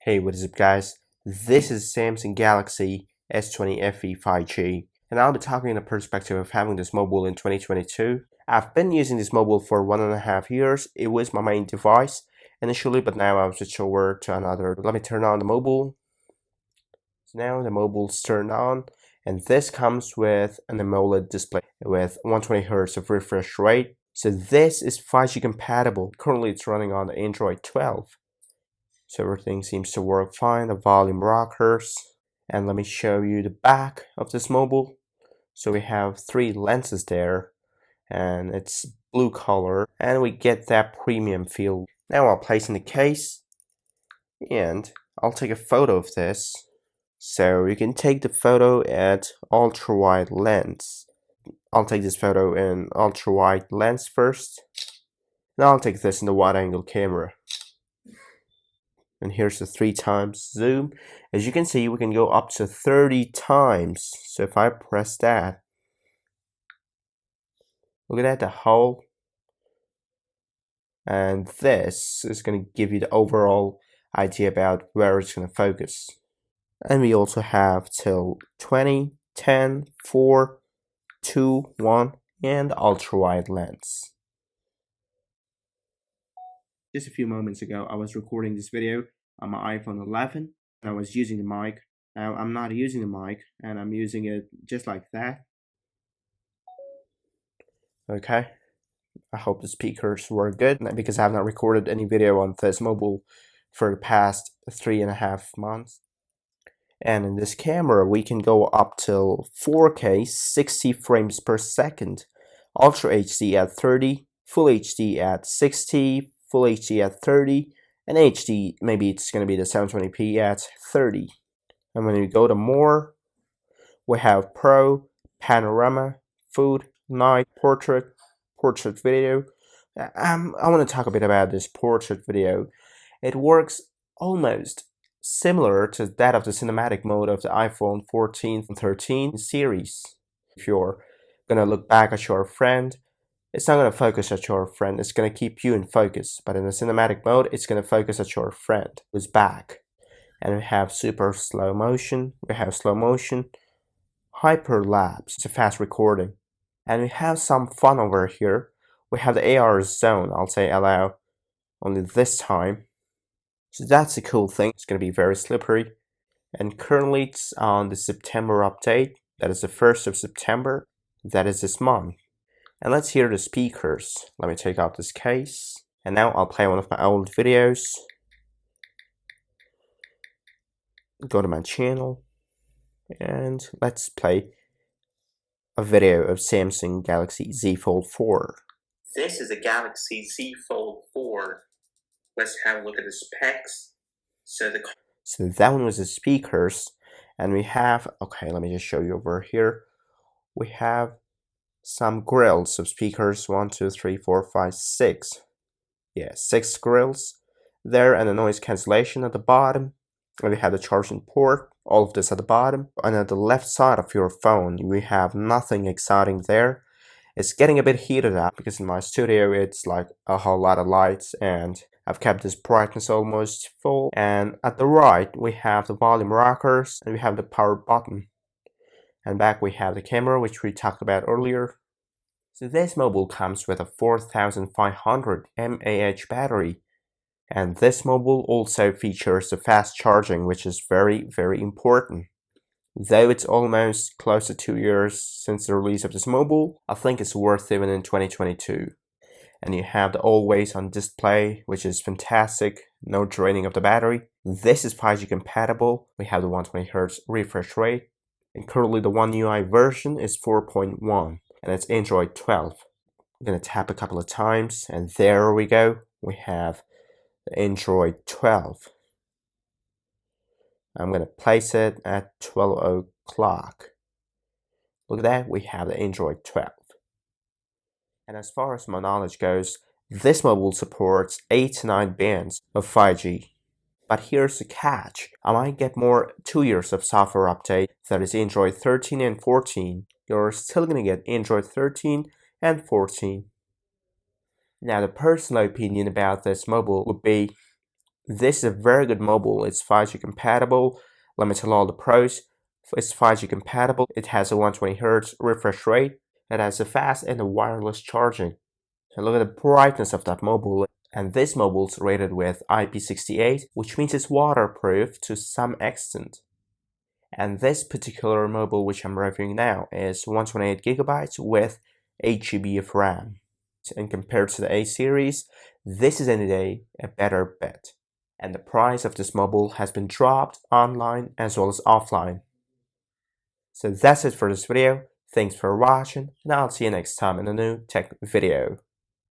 Hey, what is up guys? This is Samsung Galaxy S20 FE 5G, and I'll be talking in the perspective of having this mobile in 2022. I've been using this mobile for 1.5 years. It was my main device initially, but now I've switched over to another. Let me turn on the mobile. So now the mobile's turned on, and this comes with an AMOLED display with 120Hz of refresh rate. So this is 5G compatible. Currently it's running on Android 12. So everything seems to work fine, the volume rockers. And let me show you the back of this mobile. So we have 3 lenses there, and it's blue color, and we get that premium feel. Now I'll place in the case, and I'll take a photo of this. So you can take the photo at ultra wide lens. I'll take this photo in ultra wide lens first. Now I'll take this in the wide angle camera. And here's the 3 times zoom. As you can see, we can go up to 30 times. So if I press that, look at that, the hole. And this is going to give you the overall idea about where it's going to focus. And we also have till 20, 10, 4, 2, 1, and ultra wide lens. Just a few moments ago, I was recording this video on my iPhone 11, and I was using the mic. Now I'm not using the mic, and I'm using it just like that. Okay, I hope the speakers were good, because I have not recorded any video on this mobile for the past 3.5 months. And in this camera, we can go up till 4K 60 frames per second, Ultra HD at 30, Full HD at 60, Full HD at 30, and HD, maybe it's going to be the 720p at 30. And when you go to more, we have Pro, Panorama, Food, Night, Portrait video. I want to talk a bit about this portrait video. It works almost similar to that of the cinematic mode of the iPhone 14 and 13 series. If you're going to look back at your friend, it's not going to focus at your friend, it's going to keep you in focus. But in the cinematic mode, it's going to focus at your friend who's back. And we have super slow motion, we have slow motion, hyperlapse, it's a fast recording. And we have some fun over here. We have the AR zone, I'll say allow only this time. So that's a cool thing, it's going to be very slippery. And currently it's on the September update, that is the 1st of September, that is this month. And let's hear the speakers. Let me take out this case. And now I'll play one of my old videos. Go to my channel. And let's play a video of Samsung Galaxy Z Fold 4. This is a Galaxy Z Fold 4. Let's have a look at the specs. So that one was the speakers. And we have, okay, let me just show you over here. We have some grills of speakers, 1, 2, 3, 4, 5, 6. Yeah, 6 grills there, and the noise cancellation at the bottom. And we have the charging port, all of this at the bottom. And at the left side of your phone, we have nothing exciting there. It's getting a bit heated up because in my studio it's like a whole lot of lights, and I've kept this brightness almost full. And at the right, we have the volume rockers, and we have the power button. And back we have the camera, which we talked about earlier. So this mobile comes with a 4500 mAh battery. And this mobile also features the fast charging, which is very, very important. Though it's almost close to 2 years since the release of this mobile, I think it's worth even in 2022. And you have the always on display, which is fantastic, no draining of the battery. This is 5G compatible. We have the 120Hz refresh rate. And currently the One UI version is 4.1, and it's Android 12. I'm going to tap a couple of times, and there we go. We have the Android 12. I'm going to place it at 12 o'clock. Look at that, we have the Android 12. And as far as my knowledge goes, this mobile supports 8 to 9 bands of 5G. But here's the catch. I might get more 2 years of software update, that is Android 13 and 14. You're still going to get Android 13 and 14. Now the personal opinion about this mobile would be, This is a very good mobile. It's 5G compatible. Let me tell all the pros. It's 5G compatible. It has a 120Hz refresh rate. It has a fast and a wireless charging. And look at the brightness of that mobile. And this mobile is rated with IP68, which means it's waterproof to some extent. And this particular mobile which I'm reviewing now is 128GB with 8GB of RAM. And compared to the A series, this is any day a better bet. And the price of this mobile has been dropped online as well as offline. So that's it for this video. Thanks for watching, and I'll see you next time in a new tech video.